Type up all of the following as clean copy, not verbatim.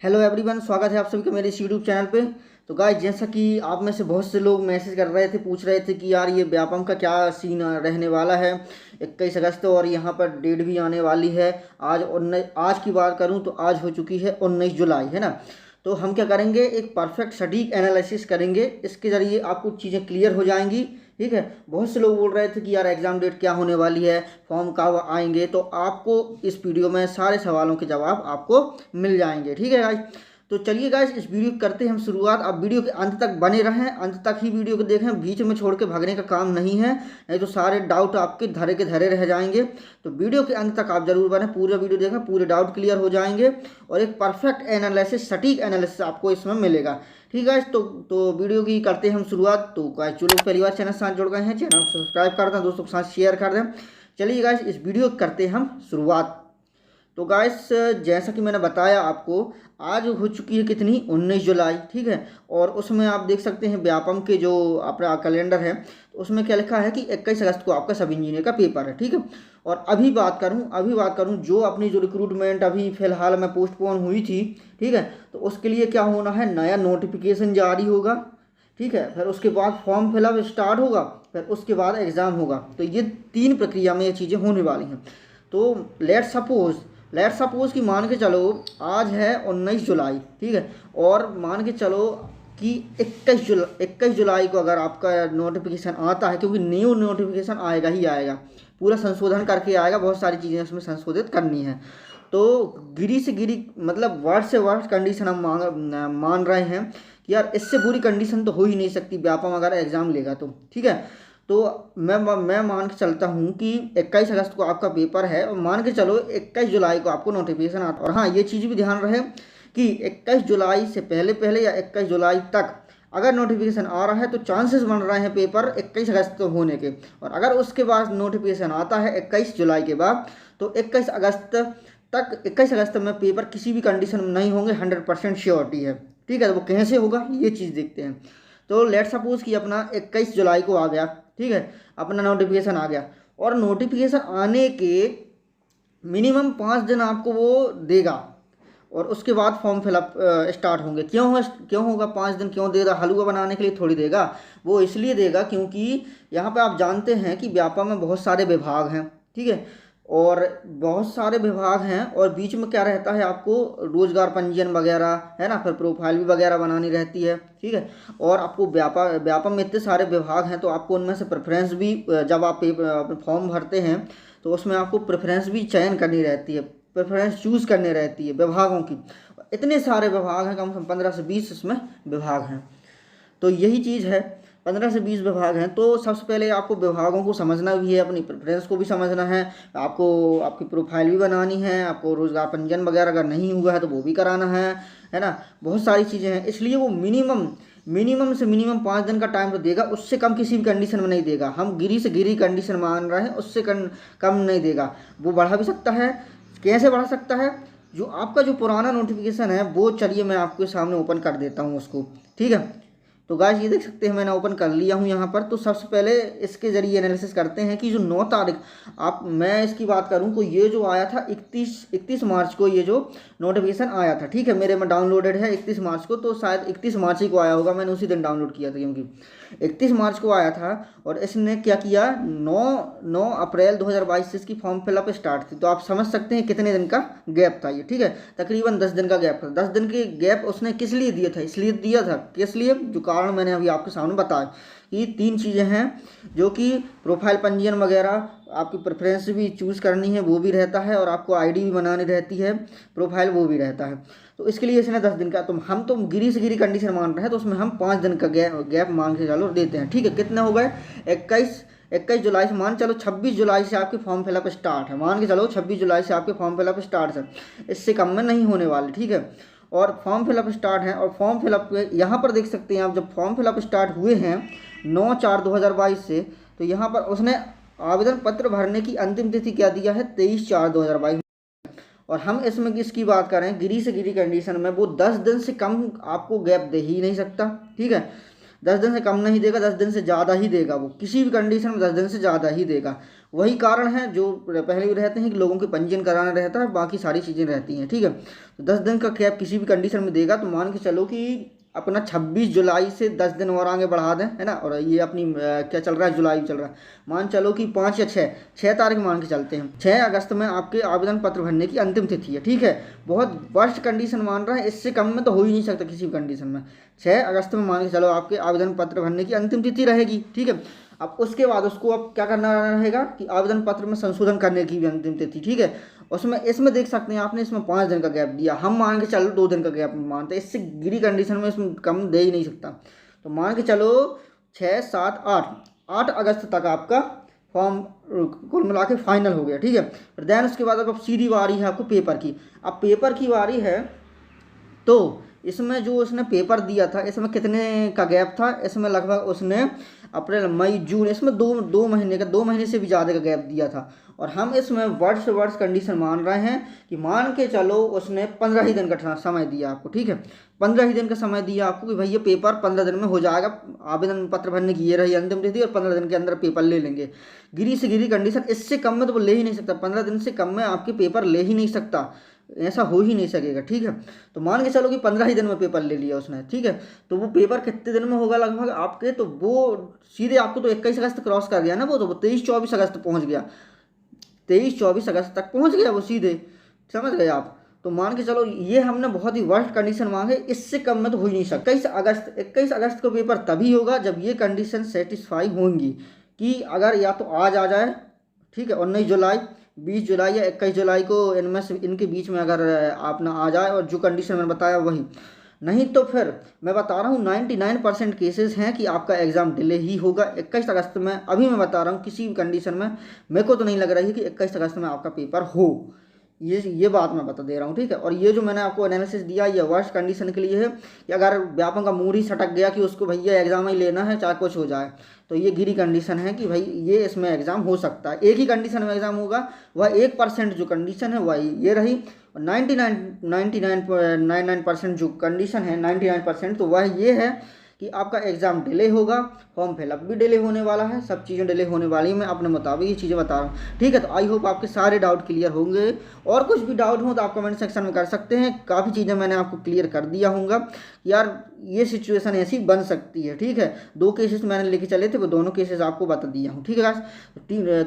Hello everyone, स्वागत है आप सभी का मेरे इस यूट्यूब चैनल पे। तो गाइस, जैसा कि आप में से बहुत से लोग मैसेज कर रहे थे, पूछ रहे थे कि यार ये व्यापम का क्या सीन रहने वाला है 21 अगस्त, और यहाँ पर डेट भी आने वाली है। आज की बात करूँ तो आज हो चुकी है 19 जुलाई, है ना। तो हम क्या करेंगे, एक परफेक्ट सटीक एनालिसिस करेंगे, इसके ज़रिए आपको चीज़ें क्लियर हो जाएंगी। ठीक है। बहुत से लोग बोल रहे थे कि यार एग्ज़ाम डेट क्या होने वाली है, फॉर्म कब आएंगे, तो आपको इस वीडियो में सारे सवालों के जवाब आपको मिल जाएंगे। ठीक है गाइस। तो चलिए गाइस, इस वीडियो की करते हैं हम शुरुआत। आप वीडियो के अंत तक बने रहें, अंत तक ही वीडियो को देखें, बीच में छोड़ के भागने का काम नहीं है, नहीं तो सारे डाउट आपके धरे के धरे रह जाएंगे। तो वीडियो के अंत तक आप जरूर बने, पूरा वीडियो देखें, पूरे डाउट क्लियर हो जाएंगे और एक परफेक्ट एनालिसिस, सटीक एनालिसिस आपको इसमें मिलेगा। ठीक है। तो वीडियो की करते हैं हम शुरुआत। तो गाइस, जो लोग पहली बार चैनल साथ जुड़ गए हैं, चैनल को सब्सक्राइब कर दें, दोस्तों के साथ शेयर कर दें। चलिए गाइस, इस वीडियो की करते हैं हम शुरुआत। तो गाइस, जैसा कि मैंने बताया आपको, आज हो चुकी है कितनी, 19 जुलाई। ठीक है। और उसमें आप देख सकते हैं व्यापम के जो अपना कैलेंडर है, तो उसमें क्या लिखा है कि 21 अगस्त को आपका सब इंजीनियर का पेपर है। ठीक है। और अभी बात करूं जो अपनी जो रिक्रूटमेंट अभी फिलहाल में पोस्टपोन हुई थी, ठीक है, तो उसके लिए क्या होना है, नया नोटिफिकेशन जारी होगा। ठीक है। फिर उसके बाद फॉर्म फिलअप स्टार्ट होगा, फिर उसके बाद एग्ज़ाम होगा। तो ये 3 प्रक्रिया में ये चीज़ें होने वाली हैं। तो लेट सपोज कि मान के चलो आज है 19 जुलाई। ठीक है। और मान के चलो कि 21 जुलाई को अगर आपका नोटिफिकेशन आता है, क्योंकि न्यू नोटिफिकेशन आएगा ही आएगा, पूरा संशोधन करके आएगा, बहुत सारी चीज़ें उसमें संशोधित करनी है। तो गिरी से गिरी, मतलब वर्ड से वर्ड कंडीशन हम मान रहे हैं कि यार इससे बुरी कंडीशन तो हो ही नहीं सकती व्यापम अगर एग्ज़ाम लेगा तो। ठीक है। तो मैं मान के चलता हूँ कि 21 अगस्त को आपका पेपर है, और मान के चलो 21 जुलाई को आपको नोटिफिकेशन आता। और हाँ, ये चीज़ भी ध्यान रहे कि 21 जुलाई से पहले पहले या 21 जुलाई तक अगर नोटिफिकेशन आ रहा है तो चांसेस बन रहे हैं पेपर 21 अगस्त को होने के। और अगर उसके बाद नोटिफिकेशन आता है 21 जुलाई के बाद, तो 21 अगस्त में पेपर किसी भी कंडीशन में नहीं होंगे, 100% श्योरिटी है। ठीक है। तो वो कैसे होगा ये चीज़ देखते हैं। तो लेट सपोज कि अपना 21 जुलाई को आ गया। ठीक है। अपना नोटिफिकेशन आ गया, और नोटिफिकेशन आने के मिनिमम 5 दिन आपको वो देगा, और उसके बाद फॉर्म फिलअप स्टार्ट होंगे। क्यों होगा 5 दिन, क्यों देगा? हलवा बनाने के लिए थोड़ी देगा, वो इसलिए देगा क्योंकि यहाँ पे आप जानते हैं कि व्यापम में बहुत सारे विभाग हैं। ठीक है। और बहुत सारे विभाग हैं, और बीच में क्या रहता है, आपको रोजगार पंजीयन वगैरह, है ना, फिर प्रोफाइल भी वगैरह बनानी रहती है। ठीक है। और आपको व्यापम में इतने सारे विभाग हैं, तो आपको उनमें से प्रेफरेंस भी, जब आप फॉर्म भरते हैं तो उसमें आपको प्रेफरेंस भी चयन करनी रहती है, प्रेफरेंस चूज़ करने रहती है विभागों की। इतने सारे विभाग हैं, कम से कम 15 से 20 इसमें विभाग हैं। तो यही चीज़ है, 15 से 20 विभाग हैं। तो सबसे पहले आपको विभागों को समझना भी है, अपनी प्रेफरेंस को भी समझना है, आपको आपकी प्रोफाइल भी बनानी है, आपको रोजगार पंजीयन वगैरह अगर नहीं हुआ है तो वो भी कराना है ना। बहुत सारी चीज़ें हैं, इसलिए वो मिनिमम से मिनिमम 5 दिन का टाइम तो देगा, उससे कम किसी भी कंडीशन में नहीं देगा। हम गिरी से गिरी कंडीशन मान रहे हैं, उससे कम नहीं देगा। वो बढ़ा भी सकता है। कैसे बढ़ा सकता है? जो आपका जो पुराना नोटिफिकेशन है वो, चलिए मैं आपके सामने ओपन कर देता हूँ उसको। ठीक है। तो गाइस, ये देख सकते हैं मैंने ओपन कर लिया हूँ यहाँ पर। तो सबसे पहले इसके ज़रिए एनालिसिस करते हैं कि जो 9 तारीख, मैं इसकी बात करूँ तो ये जो आया था 31 मार्च को, ये जो नोटिफिकेशन आया था, ठीक है, मेरे में डाउनलोडेड है 31 मार्च को, तो शायद 31 मार्च ही को आया होगा, मैंने उसी दिन डाउनलोड किया था, क्योंकि 31 मार्च को आया था। और इसने क्या किया, 9 अप्रैल 2022 से इसकी फॉर्म फिलअप स्टार्ट थी। तो आप समझ सकते हैं कितने दिन का गैप था ये। ठीक है। तकरीबन 10 दिन का गैप था। 10 दिन के गैप उसने किस लिए दिया था? इसलिए दिया था, किस लिए, जो कारण मैंने अभी आपके सामने बताया कि 3 चीज़ें हैं, जो कि प्रोफाइल पंजीयन वगैरह, आपकी प्रेफरेंस भी चूज़ करनी है वो भी रहता है, और आपको आईडी भी बनानी रहती है, प्रोफाइल वो भी रहता है। तो इसके लिए इसने 10 दिन का, तो हम तो गिरी से गिरी कंडीशन मान रहे हैं, तो उसमें हम 5 दिन का गैप मान के चलो देते हैं। ठीक है। कितने हो गए, 21 जुलाई से मान चलो 26 जुलाई से आपके फॉर्म फिलअप स्टार्ट है, मान के चलो 26 जुलाई से आपके फॉर्म फिलअप स्टार्ट है, इससे कम में नहीं होने वाले। ठीक है। और फॉर्म फिलअप स्टार्ट है, और फॉर्म फिलअप यहाँ पर देख सकते हैं आप, जब फॉर्म फिलअप स्टार्ट हुए हैं 9/4/2022 से, तो यहाँ पर उसने आवेदन पत्र भरने की अंतिम तिथि क्या दिया है, 23/4/2022। और हम इसमें किसकी बात करें, गिरी से गिरी कंडीशन में वो 10 दिन से कम आपको गैप दे ही नहीं सकता। ठीक है। 10 दिन से कम नहीं देगा, 10 दिन से ज़्यादा ही देगा, वो किसी भी कंडीशन में 10 दिन से ज़्यादा ही देगा। वही कारण है जो पहले भी रहते हैं कि लोगों के पंजीयन कराना रहता है, बाकी सारी चीज़ें रहती हैं, ठीक है। तो 10 दिन का कैप किसी भी कंडीशन में देगा, तो मान के चलो कि अपना 26 जुलाई से 10 दिन और आगे बढ़ा दें, है ना। और ये अपनी क्या चल रहा है, जुलाई चल रहा है, मान चलो कि 5 या 6 तारीख मान के चलते हैं। 6 अगस्त में आपके आवेदन पत्र भरने की अंतिम तिथि है, ठीक है। बहुत वर्स्ट कंडीशन मान रहा है, इससे कम में तो हो ही नहीं सकता किसी भी कंडीशन में। 6 अगस्त में मान के चलो आपके आवेदन पत्र भरने की अंतिम तिथि रहेगी, ठीक है। अब उसके बाद उसको अब क्या करना रहेगा कि आवेदन पत्र में संशोधन करने की भी अंतिम तिथि, ठीक है। उसमें इसमें देख सकते हैं आपने, इसमें 5 दिन का गैप दिया, हम मान के चलो 2 दिन का गैप मानते हैं, इससे गिरी कंडीशन में इसमें कम दे ही नहीं सकता। तो मान के चलो 6, 7, 8 अगस्त तक आपका फॉर्म कुल मिला के फाइनल हो गया, ठीक है। फिर देन उसके बाद अब सीधी बारी है आपको पेपर की। अब पेपर की बारी है, तो इसमें जो उसने पेपर दिया था, इसमें कितने का गैप था, इसमें लगभग उसने अप्रैल, मई, जून, इसमें दो महीने का, 2 महीने से भी ज़्यादा का गैप दिया था। और हम इसमें वर्ष कंडीशन मान रहे हैं कि मान के चलो उसने 15 ही दिन का समय दिया आपको, ठीक है। 15 ही दिन का समय दिया आपको कि भाई ये पेपर 15 दिन में हो जाएगा, आवेदन पत्र भरने की ये रही अंतिम तिथि और 15 दिन के अंदर पेपर ले लेंगे। गिरी से गिरी कंडीशन, इससे कम में तो वो ले ही नहीं सकता, 15 दिन से कम में आपके पेपर ले ही नहीं सकता, ऐसा हो ही नहीं सकेगा, ठीक है। तो मान के चलो कि 15 ही दिन में पेपर ले लिया उसने, ठीक है। तो वो पेपर कितने दिन में होगा लगभग आपके, तो वो सीधे आपको तो 21 अगस्त क्रॉस कर गया ना, वो तो 23-24 अगस्त पहुंच गया, 23-24 अगस्त तक पहुंच गया वो सीधे, समझ गए आप। तो मान के चलो ये हमने बहुत ही वर्स्ट कंडीशन मांगे, इससे कम में तो हो ही नहीं सकता। 21 अगस्त को पेपर तभी होगा जब ये कंडीशन सेटिस्फाई होंगी कि अगर या तो आज आ जाए, ठीक है, 19 जुलाई, 20 जुलाई या 21 जुलाई को इनमें से इनके बीच में अगर आप ना आ जाए और जो कंडीशन मैंने बताया वही, नहीं तो फिर मैं बता रहा हूँ 99% केसेस हैं कि आपका एग्ज़ाम डिले ही होगा 21 अगस्त में। अभी मैं बता रहा हूँ किसी भी कंडीशन में मेरे को तो नहीं लग रही है कि 21 अगस्त में आपका पेपर हो, ये बात मैं बता दे रहा हूँ, ठीक है। और ये जो मैंने आपको एनालिसिस दिया ये वर्स्ट कंडीशन के लिए है कि अगर व्यापक का मूड ही सटक गया कि उसको भैया एग्ज़ाम ही लेना है चाहे कुछ हो जाए, तो ये गिरी कंडीशन है कि भाई ये इसमें एग्ज़ाम हो सकता है। एक ही कंडीशन में एग्ज़ाम होगा, वह 1% जो कंडीशन है वह ये रही, और 99.99% जो कंडीशन है 99%, तो वह ये है कि आपका एग्ज़ाम डिले होगा, फॉर्म फिलअप भी डिले होने वाला है, सब चीज़ें डिले होने वाली हैं। मैं अपने मुताबिक ये चीज़ें बता रहा हूँ, ठीक है। तो आई होप आपके सारे डाउट क्लियर होंगे, और कुछ भी डाउट हो तो आप कमेंट सेक्शन में कर सकते हैं। काफ़ी चीज़ें मैंने आपको क्लियर कर दिया होगा यार, ये सिचुएशन ऐसी बन सकती है, ठीक है। 2 केसेस मैंने लेके चले थे, वो दोनों केसेस आपको बता दिया हूँ, ठीक है गाइस।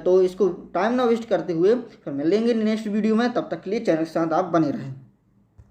तो इसको टाइम ना वेस्ट करते हुए फिर मिलेंगे नेक्स्ट वीडियो में, तब तक के लिए चैनल के साथ आप बने रहें।